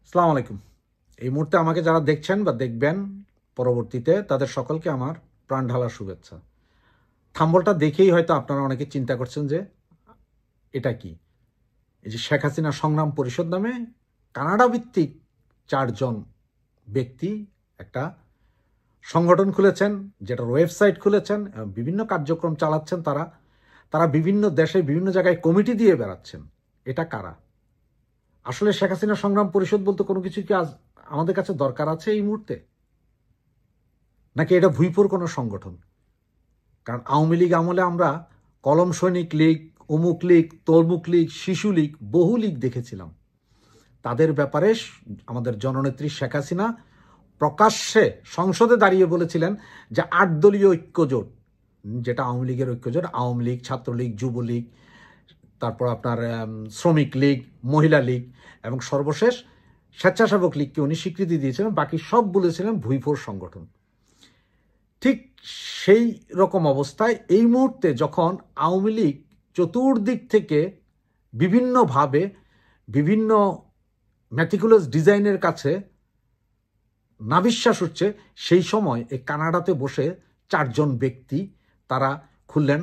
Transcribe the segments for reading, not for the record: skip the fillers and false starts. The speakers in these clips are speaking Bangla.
আসসালামু আলাইকুম। এই মুহূর্তে আমাকে যারা দেখছেন বা দেখবেন পরবর্তীতে তাদের সকলকে আমার প্রাণ ঢালার শুভেচ্ছা। থাম্বলটা দেখেই হয়তো আপনারা অনেকে চিন্তা করছেন যে এটা কি? এই যে শেখ হাসিনা সংগ্রাম পরিষদ নামে কানাডা ভিত্তিক 4 জন ব্যক্তি একটা সংগঠন খুলেছেন, যেটার ওয়েবসাইট খুলেছেন, বিভিন্ন কার্যক্রম চালাচ্ছেন। তারা বিভিন্ন দেশে বিভিন্ন জায়গায় কমিটি দিয়ে বেড়াচ্ছেন। এটা কারা? আসলে শেখ হাসিনা সংগ্রাম পরিষদ বলতে কোনো কিছু কি আজ আমাদের কাছে দরকার আছে এই মুহূর্তে, নাকি এটা ভুইপুর কোনো সংগঠন? কারণ আওয়ামী লীগ আমলে আমরা কলম সৈনিক লীগ, অমুক লীগ, তমুক লীগ, শিশু লীগ, বহু লীগ দেখেছিলাম। তাদের ব্যাপারে আমাদের জননেত্রী শেখ হাসিনা প্রকাশ্যে সংসদে দাঁড়িয়ে বলেছিলেন যে 8 দলীয় ঐক্যজোট, যেটা আওয়ামী লীগের ঐক্যজোট, আওয়ামী লীগ, ছাত্রলীগ, যুবলীগ, তারপর আপনার শ্রমিক লীগ, মহিলা লীগ এবং সর্বশেষ স্বেচ্ছাসেবক লীগকে উনি স্বীকৃতি দিয়েছিলেন। বাকি সব বলেছিলেন ভুইফোর সংগঠন। ঠিক সেই রকম অবস্থায় এই মুহূর্তে যখন আওয়ামী লীগ চতুর্দিক থেকে বিভিন্নভাবে বিভিন্ন ম্যাটিকুলাস ডিজাইনের কাছে নাভিশ্বাস হচ্ছে, সেই সময় এই কানাডাতে বসে 4 জন ব্যক্তি তারা খুললেন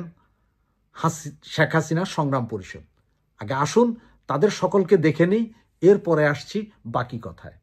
শেখ হাসিনা সংগ্রাম পরিষদ। আগে আসুন তাদের সকলকে দেখে নিই, এরপরে আসছি বাকি কথায়।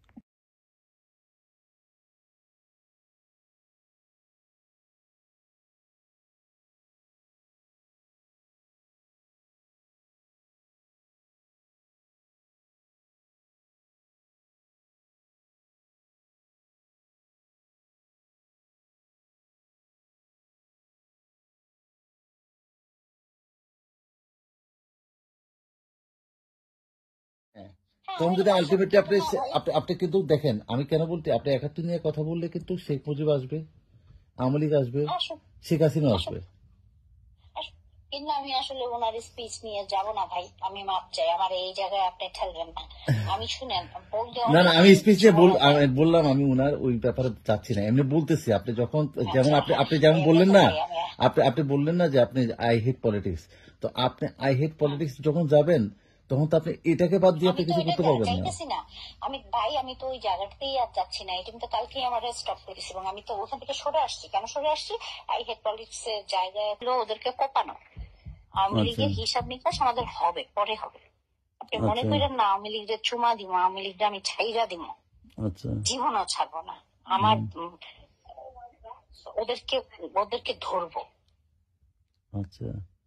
তখন যদি আলটিমেটলি আপনি আপনি কিন্তু দেখেন, আমি কেন বলতে, আপনি 71 নিয়ে কথা বললে কিন্তু শেখ মুজিব আসবে, আওয়ামী লীগ আসবে, শেখ হাসিনা আসবে। কিন্তু আমি আসলে ওনার স্পিচ নিয়ে যাব না ভাই, আমি মাপ চাই, আমার এই জায়গায় আপনি ঠেলবেন না। আমি শুনেন না না, আমি স্পিচ নিয়ে বললাম, আমি ওনার ওই ব্যাপারে যাচ্ছি না, এমনি বলতেছি। আপনি যখন যেমন আপনি যেমন বললেন না, আপনি বললেন না যে আপনি আই হেট পলিটিক্স, তো আপনি আই হেট পলিটিক্স যখন যাবেন তখন তো আপনি এটাকে বাদ দিয়ে আপনি কিছু করতে পারবেন না। আমি ভাই, আমি তো ওই জায়গাটাতেই আর যাচ্ছি না। এটা তো কালকেই আমার স্টপ করে দিয়েছি এবং আমি তো ওখান থেকে সরে আসছি। কেন সরে আসছি? আই হেট পলিটিক্স এর জায়গায় ওদেরকে কোপানো। আওয়ামী লীগের হিসাব নিকাশ আমাদের হবে, পরে হবে। আপনি মনে করেন না আওয়ামী লীগের চুমা দিব, আওয়ামী লীগটা আমি ছাইরা দিব, জীবনও ছাড়বো না। আমার ওদেরকে ধরবো।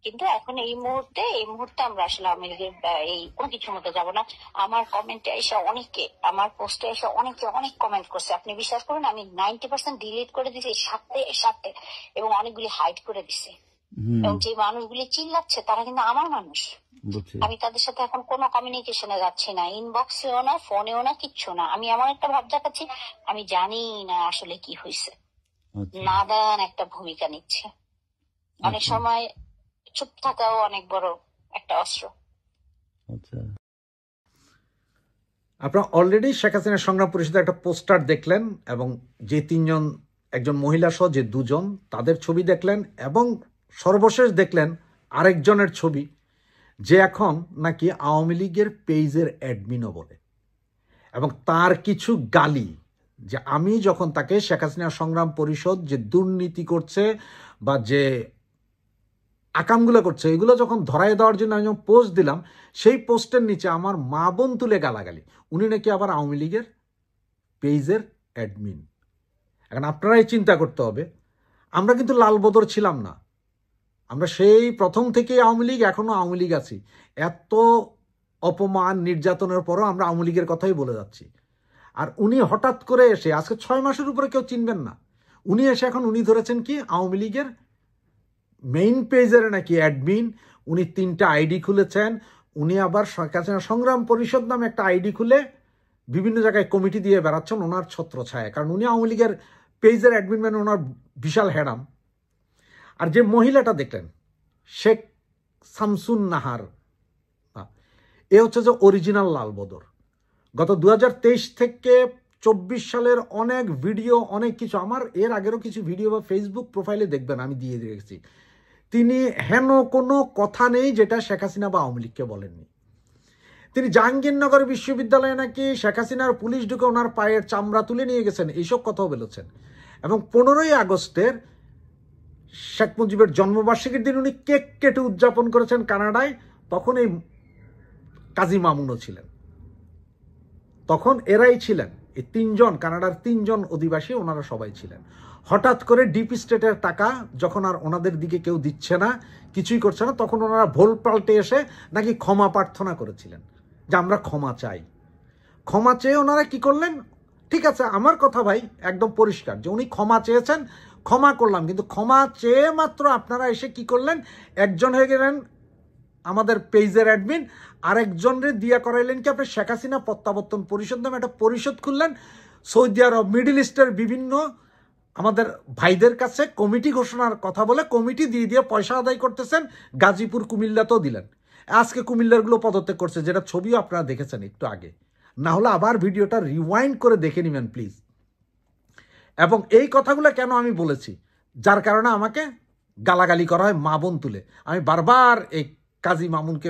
কিন্তু এখন এই মুহূর্তে আমরা আসলে আওয়ামী লীগের এই কোন কিছুর মধ্যে যাবো না। আমার কমেন্টে এসে অনেকে, আমার পোস্টে এসে অনেকে অনেক কমেন্ট করছে। আপনি বিশ্বাস করুন, আমি 90% ডিলিট করে দিয়েছি সাথে এবং অনেকগুলি হাইড করে দিছি। এবং যে মানুষগুলি চিল্লাচ্ছে তারা কিন্তু আমার মানুষ। আমি তাদের সাথে এখন কোনো কমিউনিকেশনে যাচ্ছি না, ইনবক্সেও না, ফোনেও না, কিচ্ছু না। আমি এমন একটা ভাব দেখাচ্ছি আমি জানি না আসলে কি হয়েছে, নাদান একটা ভূমিকা নিচ্ছে। অনেক সময় চুপ থাকাও অনেক বড় একটা অস্ত্র। আপনারা অলরেডি শেখ হাসিনা সংগ্রাম পরিষদের একটা পোস্টার দেখলেন এবং যে 3 জন, একজন মহিলা সহ যে 2 জন, তাদের ছবি দেখলেন এবং সর্বশেষ দেখলেন আরেকজনের ছবি, যে এখন নাকি আওয়ামী লীগের পেজের অ্যাডমিনও বলে। এবং তার কিছু গালি, যে আমি যখন তাকে শেখ হাসিনা সংগ্রাম পরিষদ যে দুর্নীতি করছে বা যে আকামগুলো করছে এগুলো যখন ধরাই দেওয়ার জন্য আমি যখন পোস্ট দিলাম, সেই পোস্টের নিচে আমার মা বোন তুলে গালাগালি। উনি নাকি আবার আওয়ামী লীগের পেজের অ্যাডমিন। এখন আপনারাই চিন্তা করতে হবে, আমরা কিন্তু লালবদর ছিলাম না, আমরা সেই প্রথম থেকেই আওয়ামী লীগ, এখনো আওয়ামী লীগ আছি। এত অপমান নির্যাতনের পরও আমরা আওয়ামী লীগের কথাই বলে যাচ্ছি। আর উনি হঠাৎ করে এসে আজকে 6 মাসের উপরে কেউ চিনবেন না, উনি এসে এখন উনি ধরেছেন কি আওয়ামী লীগের মেইন পেজের নাকি অ্যাডমিন। উনি 3টা আইডি খুলেছেন। উনি আবার সংগ্রাম পরিষদ নামে একটা আইডি খুলে বিভিন্ন জায়গায় কমিটি দিয়ে বেড়াচ্ছেন ওনার ছত্রছায়া, কারণ উনি আওয়ামী লীগের পেজের অ্যাডমিন, মানে ওনার বিশাল হ্যাডাম। আর যে মহিলাটা দেখলেন শেখ শামসুন নাহার, এ হচ্ছে যে অরিজিনাল লালবদর। গত 2023 থেকে 24 সালের অনেক ভিডিও, অনেক কিছু, আমার এর আগেরও কিছু ভিডিও বা ফেসবুক প্রোফাইলে দেখবেন আমি দিয়ে রেখেছি। তিনি হেন কোনো কথা নেই যেটা শেখ হাসিনা বা আওয়ামী লীগকে বলেননি। তিনি জাহাঙ্গীরনগর বিশ্ববিদ্যালয়ে নাকি শেখ হাসিনার পুলিশ ঢুকে ওনার পায়ের চামড়া তুলে নিয়ে গেছেন, এইসব কথাও বলেছেন। এবং 15ই আগস্টের শেখ মুজিবের জন্মবার্ষিকীর দিন উনি কেক কেটে উদযাপন করেছেন কানাডায়, তখন এই কাজী মামুনও ছিলেন, তখন এরাই ছিলেন, এই 3 জন কানাডার 3 জন অধিবাসী, ওনারা সবাই ছিলেন। হঠাৎ করে ডিপ স্টেটের টাকা যখন আর ওনাদের দিকে কেউ দিচ্ছে না, কিছুই করছে না, তখন ওনারা ভোল পাল্টে এসে নাকি ক্ষমা প্রার্থনা করেছিলেন যে আমরা ক্ষমা চাই। ক্ষমা চেয়ে ওনারা কি করলেন? ঠিক আছে, আমার কথা ভাই একদম পরিষ্কার যে উনি ক্ষমা চেয়েছেন, ক্ষমা করলাম, কিন্তু ক্ষমা চেয়ে মাত্র আপনারা এসে কি করলেন? একজন হয়ে গেলেন আমাদের পেজের অ্যাডমিন, আরেকজনরে দিয়া করাইলেন কি আপনি শেখ হাসিনা প্রত্যাবর্তন পরিষদ নামে একটা পরিষদ খুললেন। সৌদি আরব, মিডল ইস্টের বিভিন্ন আমাদের ভাইদের কাছে কমিটি ঘোষণার কথা বলে কমিটি দিয়ে দিয়ে পয়সা আদায় করতেছেন, গাজীপুর কুমিল্লাতেও দিলেন। আজকে কুমিল্লারগুলো পদত্যাগ করছে, যেটা ছবিও আপনারা দেখেছেন একটু আগে, না হলে আবার ভিডিওটা রিওয়াইন্ড করে দেখে নেবেন প্লিজ। এবং এই কথাগুলো কেন আমি বলেছি, যার কারণে আমাকে গালাগালি করা হয় মা বোন তুলে। আমি বারবার এই কাজী মামুনকে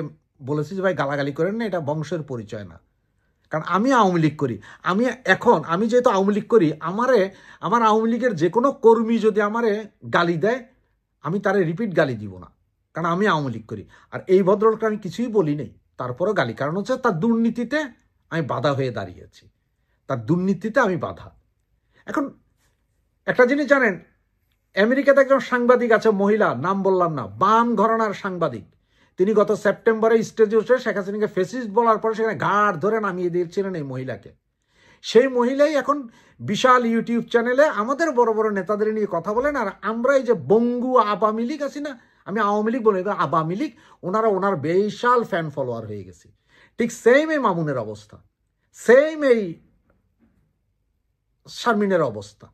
বলেছি যে ভাই গালাগালি করেন না, এটা বংশের পরিচয় না। কারণ আমি আওয়ামী লীগ করি, আমি যেহেতু আওয়ামী লীগ করি, আমার আওয়ামী লীগের যে কোনো কর্মী যদি আমারে গালি দেয়, আমি তারে রিপিট গালি দিব না, কারণ আমি আওয়ামী লীগ করি। আর এই ভদ্রলোককে আমি কিছুই বলি নেই, তারপরও গালি, কারণ হচ্ছে তার দুর্নীতিতে আমি বাধা হয়ে দাঁড়িয়েছি, তার দুর্নীতিতে আমি বাধা। এখন একটা জিনিস জানেন, আমেরিকাতে একজন সাংবাদিক আছে, মহিলা, নাম বললাম না, বাম ঘরানার সাংবাদিক, তিনি গত সেপ্টেম্বরে স্টেজে উঠে শেখ হাসিনাকে ফেসিস্ট বলার পরে সেখানে ঘাড় ধরে নামিয়ে দিয়েছিলেন এই মহিলাকে। সেই মহিলাই এখন বিশাল ইউটিউব চ্যানেলে আমাদের বড় বড় নেতাদের নিয়ে কথা বলেন। আর আমরা এই যে বঙ্গু আওয়ামী লীগ আছি না, আমি আওয়ামী লীগ বলি, আওয়ামী লীগ, ওনার বিশাল ফ্যান ফলোয়ার হয়ে গেছে। ঠিক সেম এই মামুনের অবস্থা, সেম এই শারমিনের অবস্থা,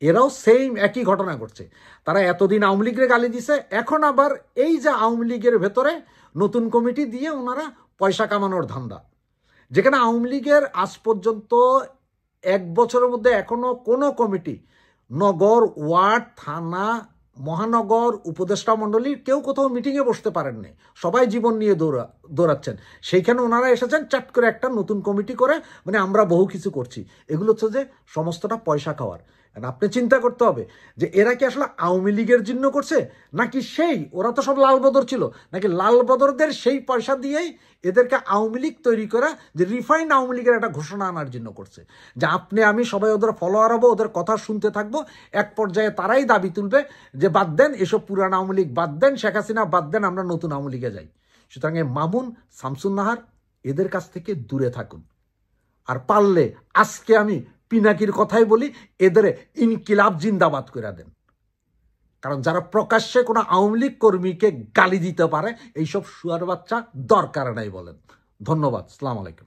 এরাও সেম একই ঘটনা ঘটছে। তারা এতদিন আওয়ামী লীগের গালি দিছে, এখন আবার এই যে আওয়ামী লীগের ভেতরে নতুন কমিটি দিয়ে ওনারা পয়সা কামানোর ধান্দা, যেখানে আওয়ামী লীগের আজ পর্যন্ত 1 বছরের মধ্যে এখনো কোনো কমিটি, নগর, ওয়ার্ড, থানা, মহানগর, উপদেষ্টা মণ্ডলীর কেউ কোথাও মিটিংয়ে বসতে পারেননি, সবাই জীবন নিয়ে দৌড়াচ্ছেন। সেইখানে ওনারা এসেছেন চাট করে একটা নতুন কমিটি করে, মানে আমরা বহু কিছু করছি। এগুলো হচ্ছে যে সমস্তটা পয়সা খাওয়ার। আপনি চিন্তা করতে হবে যে এরা কি আসলে আওয়ামী লীগের জন্য করছে, নাকি সেই ওরা তো সব লালবদর ছিল, নাকি লালবদরদের সেই পয়সা দিয়েই এদেরকে আওয়ামী লীগ তৈরি করা, যে রিফাইন্ড আওয়ামী লীগের একটা ঘোষণা আনার জন্য করছে, যে আপনি আমি সবাই ওদের ফলোয়ার হবো, ওদের কথা শুনতে থাকবো। এক পর্যায়ে তারাই দাবি তুলবে যে বাদ দেন এসব পুরান আওয়ামী লীগ, বাদ দেন শেখ হাসিনা, বাদ দেন, আমরা নতুন আওয়ামী লীগে যাই। সুতরাং মামুন, শামসুন নাহার, এদের কাছ থেকে দূরে থাকুন। আর পারলে আজকে আমি পিনাকির কথাই বলি, এদের ইনকিলাব জিন্দাবাদ করে দেন। কারণ যারা প্রকাশ্যে কোনো আওয়ামী লীগ কর্মীকে গালি দিতে পারে, এইসব শুয়ার বাচ্চা দরকার নাই বলেন। ধন্যবাদ, আসসালামু আলাইকুম।